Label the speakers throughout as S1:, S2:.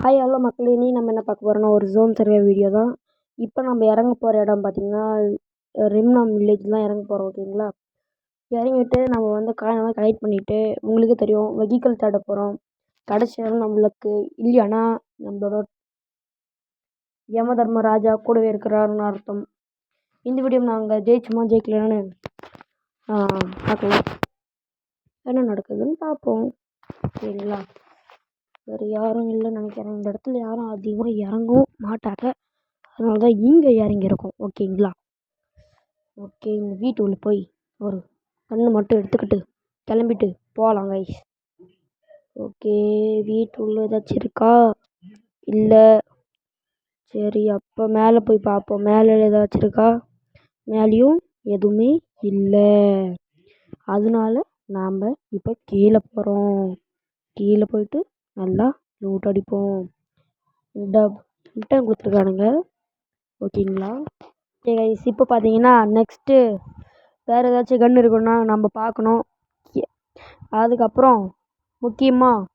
S1: Hi hello மக்களே, இனி நம்ம என்ன பார்க்க போகிறோம்னா ஒரு ஜோன் சர்வே வீடியோ தான். இப்போ நம்ம இறங்க போகிற இடம் பார்த்திங்கன்னா ரிம்னாம் வில்லேஜ் தான் இறங்க போகிறோம். ஓகேங்களா, இறங்கிட்டு நம்ம வந்து காயினெல்லாம் கலெக்ட் பண்ணிவிட்டு உங்களுக்கு தெரியும் வெஹிக்கிள் தேட போகிறோம். கடைசியாக நம்மளுக்கு இல்லையானா நம்மளோட யம தர்ம ராஜா கூடவே இருக்கிறாருன்னு அர்த்தம். இந்த வீடியோ நாங்கள் ஜெயிச்சுமா ஜெயிக்கலான்னு பார்க்கலாம், என்ன நடக்குதுன்னு பார்ப்போம். சரிங்களா, வேறு யாரும் இல்லைன்னு நினைக்கிறேன். இந்த இடத்துல யாரும் அதிகமாக இறங்கவும் மாட்டாங்க, அதனால தான் இங்கே இறங்கியிருக்கோம். ஓகேங்களா, ஓகே, இந்த வீட்டுக்குள்ளே போய் ஒரு கண்ணு மட்டும் எடுத்துக்கிட்டு கிளம்பிட்டு போகலாம் கைஸ். ஓகே, வீட்டுக்குள்ளே ஏதாச்சும் இருக்கா? இல்லை. சரி, அப்போ மேலே போய் பார்ப்போம். மேலே ஏதாச்சும் இருக்கா? மேலேயும் எதுவுமே இல்லை. அதனால நாம் இப்போ கீழே போகிறோம். கீழே போயிட்டு நல்லா லூட் அடிப்போம். ரிட்டன் கொடுத்துருக்கானுங்க. ஓகேங்களா, ஓகே கைஸ், இப்போ பார்த்தீங்கன்னா நெக்ஸ்ட்டு வேறு ஏதாச்சும் கன் இருக்குன்னா நம்ம பார்க்கணும். அதுக்கப்புறம் முக்கியமாக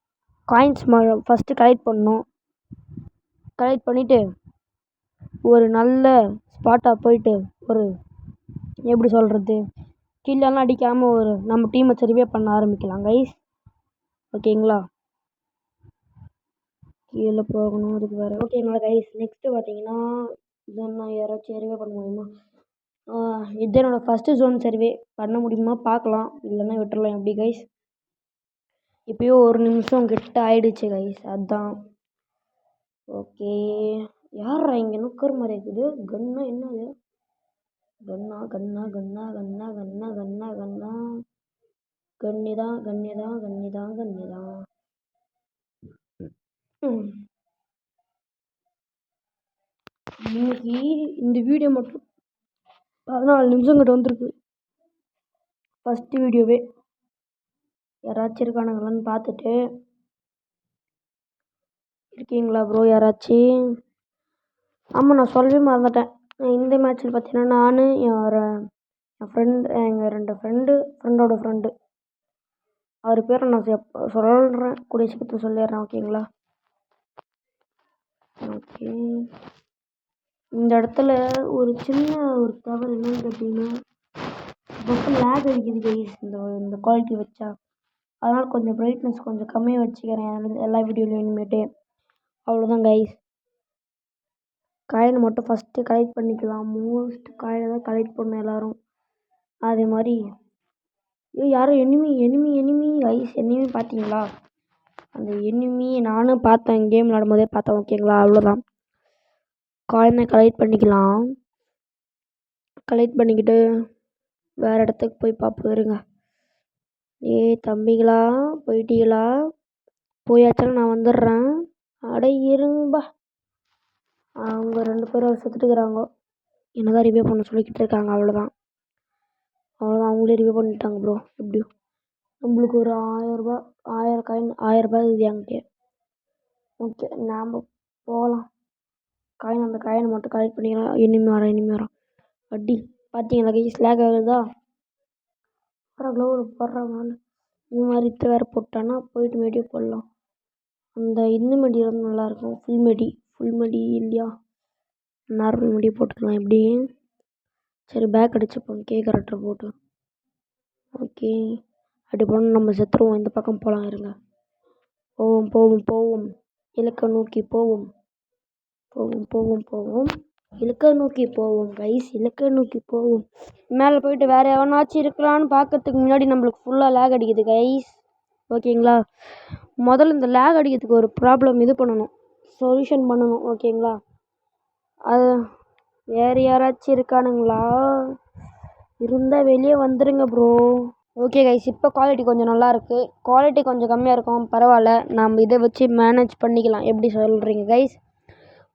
S1: காயின்ஸ் ஃபஸ்ட்டு கலெக்ட் பண்ணணும். கலெக்ட் பண்ணிவிட்டு ஒரு நல்ல ஸ்பாட்டாக போயிட்டு ஒரு எப்படி சொல்கிறது கில்லெல்லாம் அடிக்காமல் ஒரு நம்ம டீமை சர்வே பண்ண ஆரம்பிக்கலாம் கைஸ். ஓகேங்களா, கீழே போகணும் அதுக்கு வேறு. ஓகேங்களா கைஸ், நெக்ஸ்ட்டு பார்த்தீங்கன்னா இதான் நான் யாராச்சும் சர்வே பண்ண முடியுமா? இது என்னோடய ஃபஸ்ட்டு ஜோன் சர்வே. பண்ண முடியுமா பார்க்கலாம், இல்லைன்னா விட்டுறலாம். எப்படி கைஸ், இப்போயோ 1 நிமிஷம் கிட்ட ஆயிடுச்சு கைஸ், அதுதான். ஓகே, யாரா இங்கே நுக்கர் மாதிரி இருக்குது? கன்னா என்னது? கன்னா கன்னா கன்னா கன்னா கன்னா கன்னா கன்னா கன்னிதான் கன்னிதான் கன்னிதான் கன்னிதான். இன்னைக்கு இந்த வீடியோ மட்டும் 14 நிமிஷம் கிட்ட வந்திருக்கு. ஃபஸ்ட்டு வீடியோவே. யாராச்சும் இருக்கானுங்களான்னு பார்த்துட்டு இருக்கீங்களா ப்ரோ யாராச்சும்? ஆமாம், நான் சொல்லவே மறந்துட்டேன். இந்த மேட்ச்சில் பார்த்தீங்கன்னா நான் என் ஃப்ரெண்ட், எங்கள் 2 ஃப்ரெண்டோட ஃப்ரெண்டு, அவர் பேரை நான் சொல்கிறேன், கூடிய சீக்கிரத்தில் சொல்லிடுறேன். ஓகேங்களா, ஓகே. இந்த இடத்துல ஒரு சின்ன ஒரு தவறு என்னன்னு கேட்டிங்கன்னா ரொம்ப லேக் அடிக்குது கைஸ் இந்த குவாலிட்டி வச்சா. அதனால் கொஞ்சம் பிரைட்னஸ் கொஞ்சம் கம்மியாக வச்சுக்கிறேன் எல்லா வீடியோலையும் இனிமேட்டு. அவ்வளோதான் கைஸ். காயினை மட்டும் ஃபஸ்ட்டு கலெக்ட் பண்ணிக்கலாம். மோஸ்ட் காயினை தான் கலெக்ட் பண்ணணும் எல்லோரும். அதே மாதிரி யாரும் எனிமி கைஸ், எனிமி பார்த்தீங்களா? அந்த எனிமி நானும் பார்த்தேன், கேம் விளாடும் போதே பார்த்தேன். ஓகேங்களா, அவ்வளோதான். காயினை கலெக்ட் பண்ணிக்கலாம். கலெக்ட் பண்ணிக்கிட்டு வேறு இடத்துக்கு போய் பார்ப்போம். இருங்க. தம்பிங்களா, போயிட்டீங்களா? போயாச்சும் நான் வந்துடுறேன். அட இருங்கப்பா, அவங்க 2 பேரும் செத்துட்டுக்கிறாங்க. என்னதான் ரிவ்யூ பண்ண சொல்லிக்கிட்டு இருக்காங்க. அவ்வளோதான், அவங்களே ரிவ்யூ பண்ணிட்டாங்க ப்ரோ. எப்படியும் நம்மளுக்கு ஒரு 1000 காயின் 1000 ரூபாய் இது என்கிட்ட. ஓகே, நாம் போகலாம். அந்த காயினை மட்டும் கலெக்ட் பண்ணிக்கலாம். இனிமே வரோம் அடி. பார்த்தீங்களா கைஸ், லேக் ஆகுதா? க்ளோவில் போடுறவங்க இந்த மாதிரி வேறு போட்டான்னா போயிட்டு மெடியை போடலாம். அந்த இந்த மெடி வந்து நல்லாயிருக்கும். ஃபுல் மெடி இல்லையா, நார்மல் மெடி போட்டுக்கலாம். எப்படி? சரி, பேக் அடிச்சுப்போம் கேரக்டர் போட்டு. ஓகே, அப்படி போனால் நம்ம செத்துருவோம். இந்த பக்கம் போகலாம். இருங்க, போவோம் இலக்கை நோக்கி போவோம். இலக்கை நோக்கி போவோம் கைஸ், இலக்கை நோக்கி போவோம். மேலே போயிட்டு வேறு எவனாச்சும் இருக்கலான்னு பார்க்கறதுக்கு முன்னாடி நம்மளுக்கு ஃபுல்லாக லேக் அடிக்குது கைஸ். ஓகேங்களா, முதல்ல இந்த லேக் அடிக்கிறதுக்கு ஒரு ப்ராப்ளம் இது பண்ணணும், சொல்யூஷன் பண்ணணும். ஓகேங்களா, அது வேறு யாராச்சும் இருக்கானுங்களா? இருந்தால் வெளியே வந்துடுங்க ப்ரோ. ஓகே கைஸ், இப்போ குவாலிட்டி கொஞ்சம் நல்லாயிருக்கு. குவாலிட்டி கொஞ்சம் கம்மியாக இருக்கும், பரவாயில்ல. நம்ம இதை வச்சு மேனேஜ் பண்ணிக்கலாம். எப்படி சொல்கிறீங்க கைஸ்?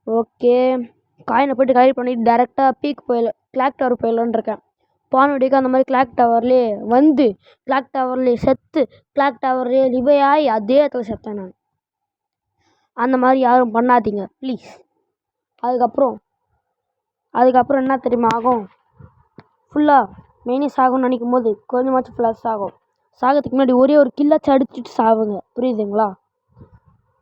S1: ஓகே, காயினை போய்ட்டு கலெக்ட் பண்ணிவிட்டு டேரெக்டாக கிளாக் டவர் போயிடலான்னு இருக்கேன். பானுடிக்கு அந்த மாதிரி கிளாக் டவர்லேயே வந்து கிளாக் டவர்லேயே செத்து கிளாக் டவர்லேயே ரிவை ஆகி அதே இடத்துல செத்தேன் நான். அந்த மாதிரி யாரும் பண்ணாதீங்க ப்ளீஸ். அதுக்கப்புறம் என்ன தெரியுமா ஆகும்? ஃபுல்லாக மைனஸ் ஆகும்னு நினைக்கும் போது கொஞ்சமாச்சும் ப்ளஸ் ஆகும். சாகிறதுக்கு முன்னாடி ஒரே ஒரு கில்லாச்சும் அடிச்சுட்டு சாவுங்க, புரியுதுங்களா?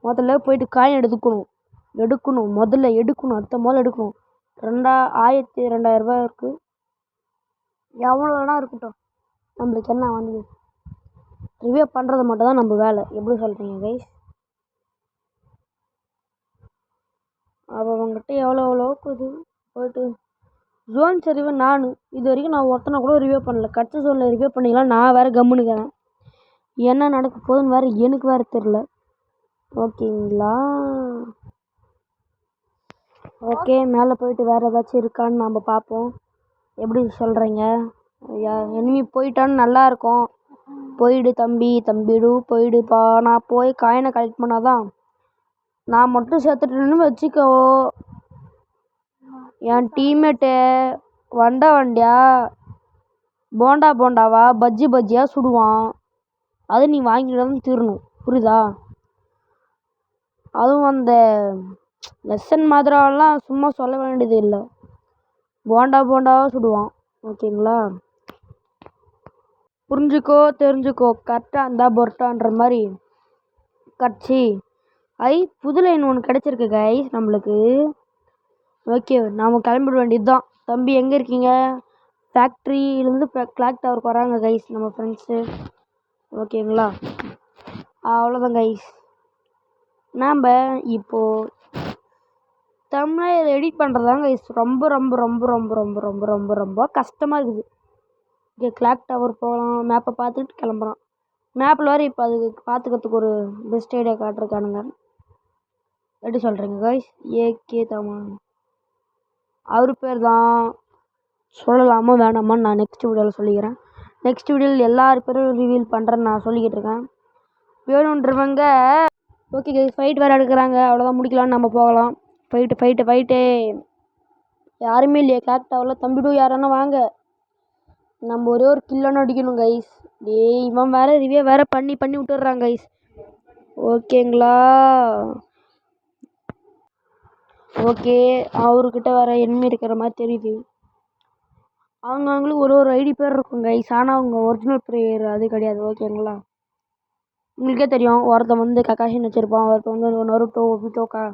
S1: முதல்ல போயிட்டு காயின் எடுக்கணும் முதல்ல எடுக்கணும் எடுக்கணும் 2000 ரூபாய் இருக்குது. எவ்வளோ வேணா இருக்கட்டும், நம்மளுக்கு என்ன வந்து ரிவ்யூ பண்ணுறது மட்டும் தான் நம்ம வேலை. எப்படி சொல்கிறீங்க கைஸ்? அவங்ககிட்ட எவ்வளோக்கு இது போயிட்டு ஜோன் சரிவு இது வரைக்கும் நான் ஒருத்தனை கூட ரிவ்யூ பண்ணல. கட்சி ஜோனில் ரிவ்யூ பண்ணிக்கலாம், நான் வேறு கம்முனுக்கிறேன். என்ன நடக்க போகுதுன்னு வேறு எனக்கு வேறு தெரில. ஓகேங்களா? ஓகே, மேலே போயிட்டு வேறு ஏதாச்சும் இருக்கான்னு நம்ம பார்ப்போம். எப்படி சொல்கிறீங்க? எனிமி போயிட்டான்னு நல்லாயிருக்கும். போயிடு தம்பி, போயிடுப்பா. நான் போய் காயினை கலெக்ட் பண்ணாதான். நான் மட்டும் சேர்த்துட்டேன்னு வச்சுக்கோ, என் டீம்மேட்டு வண்டியா போண்டாவா பஜ்ஜியாக சுடுவான். அது நீ வாங்கிட்டு தான் தீரணும், புரியுதா? அதுவும் அந்த லெசன் மாதிரிலாம் சும்மா சொல்ல வேண்டியது இல்லை, போண்டாவாக சுடுவான். ஓகேங்களா? புரிஞ்சுக்கோ, தெரிஞ்சுக்கோ. கரெக்டாக இருந்தால் பொருட்டான்ற மாதிரி கட்சி. புது லைன் ஒன்று கிடச்சிருக்கு கைஸ் நம்மளுக்கு. ஓகே, நாம் கிளம்பிட வேண்டியது தான். தம்பி எங்கே இருக்கீங்க? ஃபேக்ட்ரியிலேருந்து கிளாக் டவருக்கு வராங்க கைஸ் நம்ம ஃப்ரெண்ட்ஸு. ஓகேங்களா? அவ்வளோதான் கைஸ். நாம் இப்போது தமிழில் எடிட் பண்ணுறதாங்க கைஸ் ரொம்ப ரொம்ப ரொம்ப ரொம்ப ரொம்ப ரொம்ப ரொம்ப ரொம்ப கஷ்டமாக இருக்குது. இங்கே கிளாக் டவர் போகலாம், மேப்பை பார்த்துக்கிட்டு கிளம்புறான். மேப்பில் வேறு இப்போ அதுக்கு பார்த்துக்கிறதுக்கு ஒரு பெஸ்ட் ஐடியா காட்டிருக்கானுங்க. எப்படி சொல்கிறீங்க கைஸ்? ஏகே தமிழ் அவர் பேர் தான். சொல்லலாமா வேணாமான்னு நான் நெக்ஸ்ட் வீடியோவில் சொல்லிக்கிறேன். நெக்ஸ்ட் வீடியோவில் எல்லார் பேரும் ரிவீல் பண்ணுறேன்னு நான் சொல்லிக்கிட்டு இருக்கேன். வேணுன்றவங்க ஓகே கைஸ், ஃபைட் வேறு எடுக்கிறாங்க. அவ்வளோதான், முடிக்கலான்னு நம்ம போகலாம். ஃபைட்டு யாருமே இல்லையா கிளாக் டவரில்? தம்பிடும் யாரானா வாங்க, நம்ம ஒரே ஒரு கில்லோன்னு அடிக்கணும் கைஸ். இவன் வேறு ரிவ்யூ வேறு பண்ணி விட்டுடுறான் கைஸ். ஓகேங்களா? ஓகே, அவர்கிட்ட வேறு எனிமி இருக்கிற மாதிரி தெரியுது. அவங்களுக்கு ஒரு ஐடி பேர் இருக்கும் கைஸ், ஆனால் அவங்க ஒரிஜினல் பிளேயர் அது கிடையாது. ஓகேங்களா? உங்களுக்கே தெரியும், ஒருத்தன் வந்து கக்காஷின்னு வச்சுருப்பான், ஒருத்தன் வந்து நருட்டோ விட்டோக்கா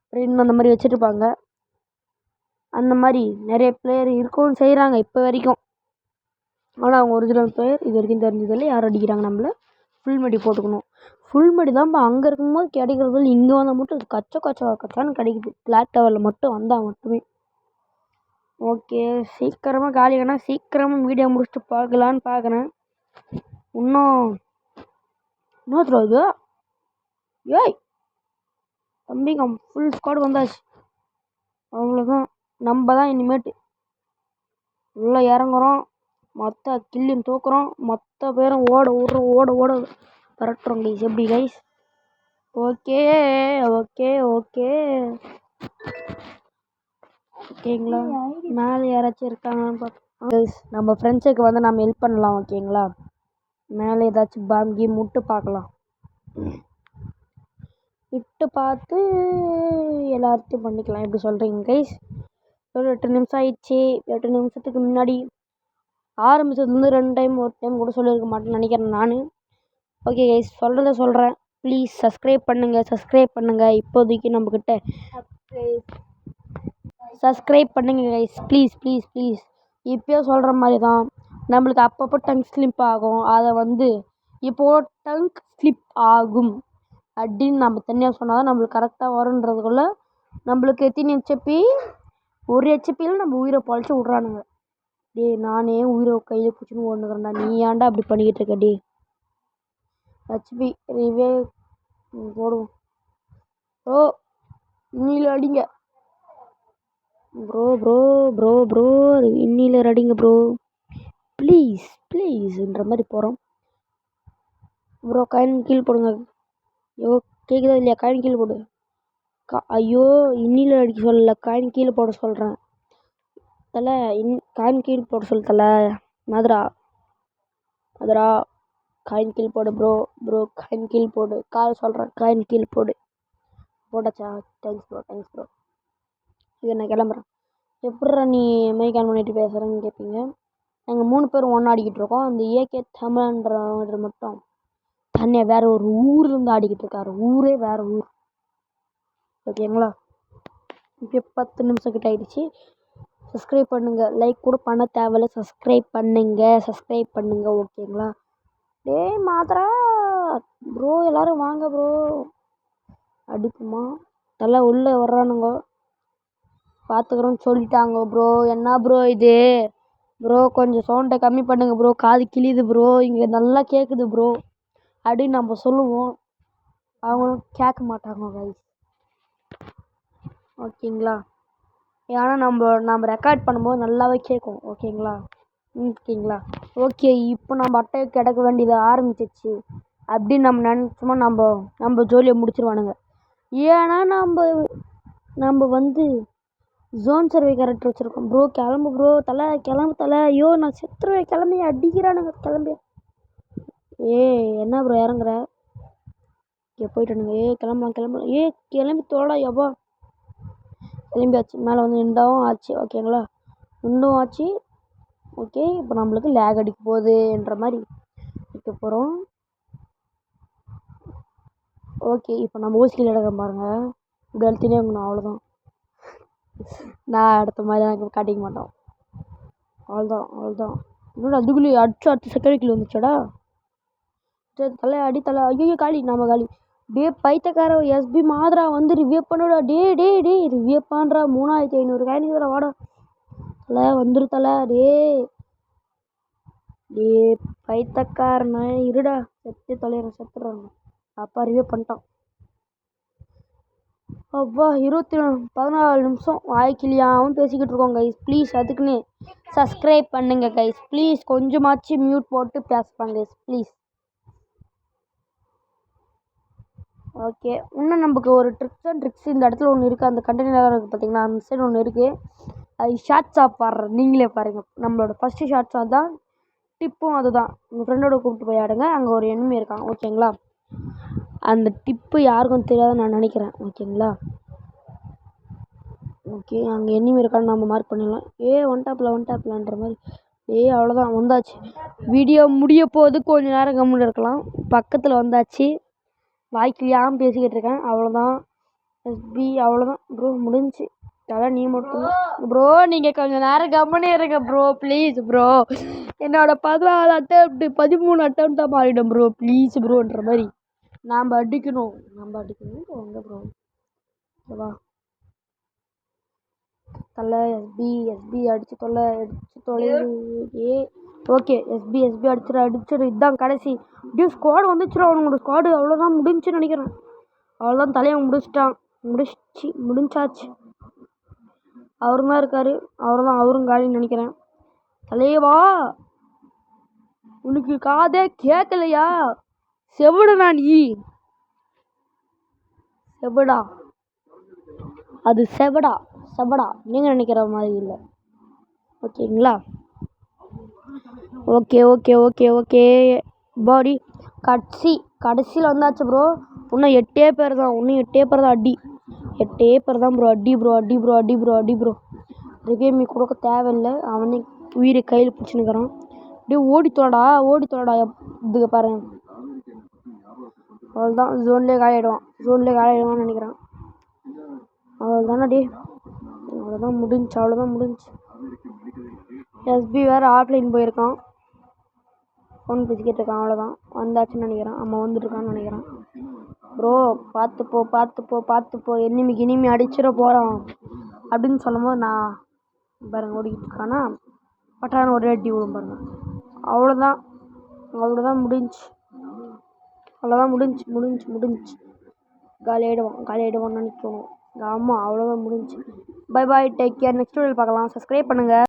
S1: அப்படின்னு அந்த மாதிரி வச்சுருப்பாங்க. அந்த மாதிரி நிறைய பிளேயர் இருக்கவும் செய்கிறாங்க இப்போ வரைக்கும். ஆனால் அவங்க ஒரிஜினல் பிளேயர் இது வரைக்கும் தெரிஞ்சதில்லை. யார் அடிக்கிறாங்க நம்மள? ஃபுல் மெடி போட்டுக்கணும். ஃபுல் மெடி தான்ப்பா அங்கே இருக்கும்போது கிடைக்கிறது. இங்கே வந்தால் மட்டும் கச்சான்னு கிடைக்குது. கிளாக் டவரில் மட்டும் வந்தால் மட்டுமே. ஓகே, சீக்கிரமாக காலியானா சீக்கிரமாக வீடியோ முடிச்சுட்டு பார்க்கலான்னு பார்க்குறேன். இன்னும் என்ன தெரியாது. ஏய் தம்பிங்க, ஃபுல் ஸ்குவாட் வந்தாச்சு. அவ்வளோதான், நம்ம தான் இனிமேட்டு உள்ளே இறங்குறோம், மொத்த கில்லையும் தூக்குறோம், மொத்த பேரும் ஓட பரட்டுறோம் கைஸ். எப்படி கைஸ்? ஓகே ஓகேங்களா? மேலே யாராச்சும் இருக்காங்கன்னு பார்த்து கைஸ் நம்ம ஃப்ரெண்ட்ஸுக்கு வந்து நம்ம ஹெல்ப் பண்ணலாம். ஓகேங்களா? மேலே ஏதாச்சும் பாங்கி முட்டு பார்க்கலாம். விட்டு பார்த்து எல்லாத்தையும் பண்ணிக்கலாம். எப்படி சொல்கிறீங்க கைஸ்? 8 நிமிஷம் ஆயிடுச்சு. 8 நிமிஷத்துக்கு முன்னாடி ஆரம்பிச்சதுலேருந்து 2 டைம் ஒரு டைம் கூட சொல்லியிருக்க மாட்டேன்னு நினைக்கிறேன் நான். ஓகே கைஸ், சொல்கிறேன். ப்ளீஸ் சப்ஸ்கிரைப் பண்ணுங்கள். இப்போதைக்கு நம்மக்கிட்ட சப்ஸ்கிரைப் பண்ணுங்கள் கைஸ், ப்ளீஸ். இப்போயே சொல்கிற மாதிரி தான், நம்மளுக்கு அப்பப்போ டங் ஸ்லிப் ஆகும். அதை வந்து இப்போது டங் ஸ்லிப் ஆகும் அப்படின்னு நம்ம தனியாக சொன்னால் தான் நம்மளுக்கு கரெக்டாக வருன்றதுக்குள்ளே நம்மளுக்கு எத்தனை ஹெச்பி? ஒரு ஹெச்பியில் நம்ம உயிரை பழிச்சு விட்றானுங்க. நானே உயிரை கையில் பிடிச்சின்னு ஓடுனுக்கிறேன்டா, நீ ஏன்டா அப்படி பண்ணிக்கிட்டு இருக்க? ஹெச்பி ரிவே போடுவோம் ப்ரோ, இன்னில அடிங்க ப்ரோ இன்னில அடிங்க ப்ரோ, ப்ளீஸ்ன்ற மாதிரி போகிறோம் ப்ரோ. காயின் கீழ் போடுங்க. ஐயோ, கேட்குதா இல்லையா? காயின் கீழே போடு. ஐயோ, இன்னில அடிக்க சொல்லலை, காயின் கீழே போட சொல்கிறேன் தலை. காயின் கீழே போட சொல்ல தலை. மதுரா காயின் கீழ் போடு ப்ரோ. காயின் கீழ் போடு. சொல்கிறேன், காயின் கீழ் போட்டாச்சா? Thanks bro. இது நான் கிளம்புறேன். எப்பட்றா நீ மைக் ஆன் பண்ணிட்டு பேசுகிறேன்னு கேட்பீங்க. நாங்கள் 3 பேரும் ஒன்றா ஆடிக்கிட்டு இருக்கோம். அந்த ஏகே தமிழ்ன்ற மட்டும் தனியாக வேறு ஒரு ஊர்லேருந்து ஆடிக்கிட்டு இருக்காரு. ஊரே வேறு ஊர். ஓகேங்களா? இப்போ 10 நிமிஷம் கிட்ட ஆயிடுச்சு. சப்ஸ்கிரைப் பண்ணுங்கள். லைக் கூட பண்ண தேவையில்ல. சப்ஸ்கிரைப் பண்ணுங்கள் ஓகேங்களா? டேய் மாத்திரா ப்ரோ, எல்லோரும் வாங்க ப்ரோ. அடிக்குமா? நல்லா உள்ளே வர்றானுங்க. பார்த்துக்குறோன்னு சொல்லிட்டாங்க ப்ரோ. என்ன ப்ரோ இது? ப்ரோ கொஞ்சம் சவுண்டை கம்மி பண்ணுங்க ப்ரோ, காது கிழியுது ப்ரோ, இங்கே நல்லா கேட்குது ப்ரோ அப்படின்னு நம்ம சொல்லுவோம். அவங்களும் கேட்க மாட்டாங்க கைஸ். ஓகேங்களா? ஏன்னா நம்ம ரெக்கார்ட் பண்ணும்போது நல்லாவே கேட்கும். ஓகேங்களா? ஓகே, இப்போ நம்ம அட்டை கிடக்க வேண்டியது ஆரம்பிச்சிச்சு அப்படின்னு நம்ம நினச்சோமா நம்ம ஜோலியை முடிச்சிருவானுங்க. ஏன்னா நம்ம வந்து ஜோன் சர்வே கேரக்டர் வச்சுருக்கோம். ப்ரோ கிளம்பு ப்ரோ, கிளம்பு தலை. ஐயோ நான் செத்துருவேன், கிளம்பி அடிக்கிறானுங்க, கிளம்பி. என்ன ப்ரோ இறங்குற? போயிட்டானுங்க. கிளம்பலாம். கிளம்பி தோடா எவ்வா. கிளம்பியாச்சு. மேலே வந்து நின்றாவும் ஆச்சு. ஓகேங்களா? நின்றும் ஆச்சு. ஓகே, இப்போ நம்மளுக்கு லேக் அடிக்க போகுதுன்ற மாதிரி வைக்க போகிறோம். ஓகே, இப்போ நம்ம ஊசியில் எடுக்க பாருங்கள். இப்படி அழுத்தினே இருக்கணும், அவ்வளோதான். நான் அடுத்த மாதிரி எனக்கு காட்டிக்க மாட்டோம். அவ்வளோதான். இன்னொரு அதுக்குள்ளே அடுத்த செகண்ட் வந்துச்சாடா. தலை அடி தலை. ஐயோ காலி, நம்ம காலி. டே பைத்தக்கார எஸ்பி மாதிரா வந்து ரிவ்யூ பண்ணுடா. டே ரிவ்யூ பண்ணுறா. 3500 காயினுக்குதுடா. வாடா தலை, வந்துரு தலை. டே பைத்தக்காரன இருடா. செத்துறாங்க. அப்பா ரிவ்யூ பண்ணிட்டான். அப்பா 14 நிமிஷம் வாய்க்கிலியாகவும் பேசிக்கிட்டு இருக்கோம் கைஸ். ப்ளீஸ் அதுக்குன்னு சப்ஸ்கிரைப் பண்ணுங்க கைஸ். ப்ளீஸ் கொஞ்சமாச்சு மியூட் போட்டு பேசுவாங்க கைஸ் ப்ளீஸ். ஓகே, இன்னும் நமக்கு ஒரு ட்ரிக்ஸ் இந்த இடத்துல ஒன்று இருக்குது. அந்த கண்டெய்னர் இருக்குது பார்த்தீங்கன்னா, அந்த சைடு ஒன்று இருக்குது. அது ஷார்ட் ஷாப் பாடுறேன், நீங்களே பாருங்கள். நம்மளோட ஃபஸ்ட்டு ஷார்ட் ஷாப் தான். டிப்பும் அதுதான். உங்கள் ஃப்ரெண்டோட கூப்பிட்டு போய் ஆடுங்க. அங்கே ஒரு எனிமி இருக்கான். ஓகேங்களா? அந்த டிப்பு யாருக்கும் தெரியாதுன்னு நான் நினைக்கிறேன். ஓகேங்களா? ஓகே, அங்கே எனிமி இருக்கான்னு நம்ம மார்க் பண்ணிடலாம். ஒன் டாப்லன்ற மாதிரி. அவ்வளோதான், வந்தாச்சு. வீடியோ முடிய போது கொஞ்சம் நேரம் கம்முன்னு இருக்கலாம். பக்கத்தில் வந்தாச்சு. வாய்க்கிலியாகவும் பேசிக்கிட்டு இருக்கேன். அவ்வளோதான் எஸ்பி, அவ்வளோதான் ப்ரோ, முடிஞ்சு. அதான் நீ மட்டும் ப்ரோ. நீங்கள் கொஞ்சம் நேரம் கம்முன்னு இருங்க ப்ரோ, ப்ளீஸ் ப்ரோ. என்னோட 14 அட்டெம்ப்ட் 13 அட்டெம்ப்ட் தான் மாறிடும் ப்ரோ, ப்ளீஸ் ப்ரோன்ற மாதிரி. நாம் அடிக்கணும் வாங்க ப்ரோ. ஓகேவா? தலை எஸ்பி அடிச்சு தொலை. ஓகே, எஸ்பி அடிச்சிரு. இதுதான் கடைசி. ஸ்குவாடு வந்துச்சுரும் அவனோட ஸ்குவாடு. அவ்வளோதான் முடிஞ்சுன்னு நினைக்கிறேன். அவ்வளோதான், தலையை முடிஞ்சாச்சு. அவரும் தான் இருக்காரு. அவரும் காலின்னு நினைக்கிறேன். தலையவா, உனக்கு காதே கேட்கலையா? செவிடுனா நீ? செவிடா? அது செவடா நீங்கள் நினைக்கிற மாதிரி இல்லை. ஓகேங்களா? ஓகே பாடி கடைசியில் வந்தாச்சு ப்ரோ. இன்னும் 8 பேர் தான். அடி 8 பேர் தான் ப்ரோ. அடி ப்ரோ. ரிவ்யூமி கொடுக்க தேவையில்லை. அவனே உயிரை கையில் பிடிச்சினுக்கிறான். அப்படியே ஓடி தொலைடா. இதுக்கு பாருங்க. அவ்வளோதான், ஜோன்லேயே காலியாகிடுவான்னு நினைக்கிறேன். அவ்வளோதானே. அவ்வளோதான் முடிஞ்சு. எஸ்பி வேறு ஆஃப்லைன் போயிருக்கான். ஃபோன் பேசிக்கிட்டு இருக்கான். அவ்வளோதான், வந்தாச்சுன்னு நினைக்கிறேன். அம்மா வந்துட்டுருக்கான்னு நினைக்கிறேன். ப்ரோ பார்த்து போ. இனிமே அடிச்சிட போகிறான் அப்படின்னு சொல்லும் போது நான் பாருங்க ஓடிக்கிட்டு இருக்கானா, பட்டான ஒரே அடி விடும் பாருங்க. அவ்வளோதான் முடிஞ்சு. காலியாகிடுவான்னு நினைக்கணும். ஆமாம், அவ்வளோதான் முடிஞ்சு. Bye bye, take care. Next வீடியோவில் பார்க்கலாம். சப்ஸ்கிரைப் பண்ணுங்கள்.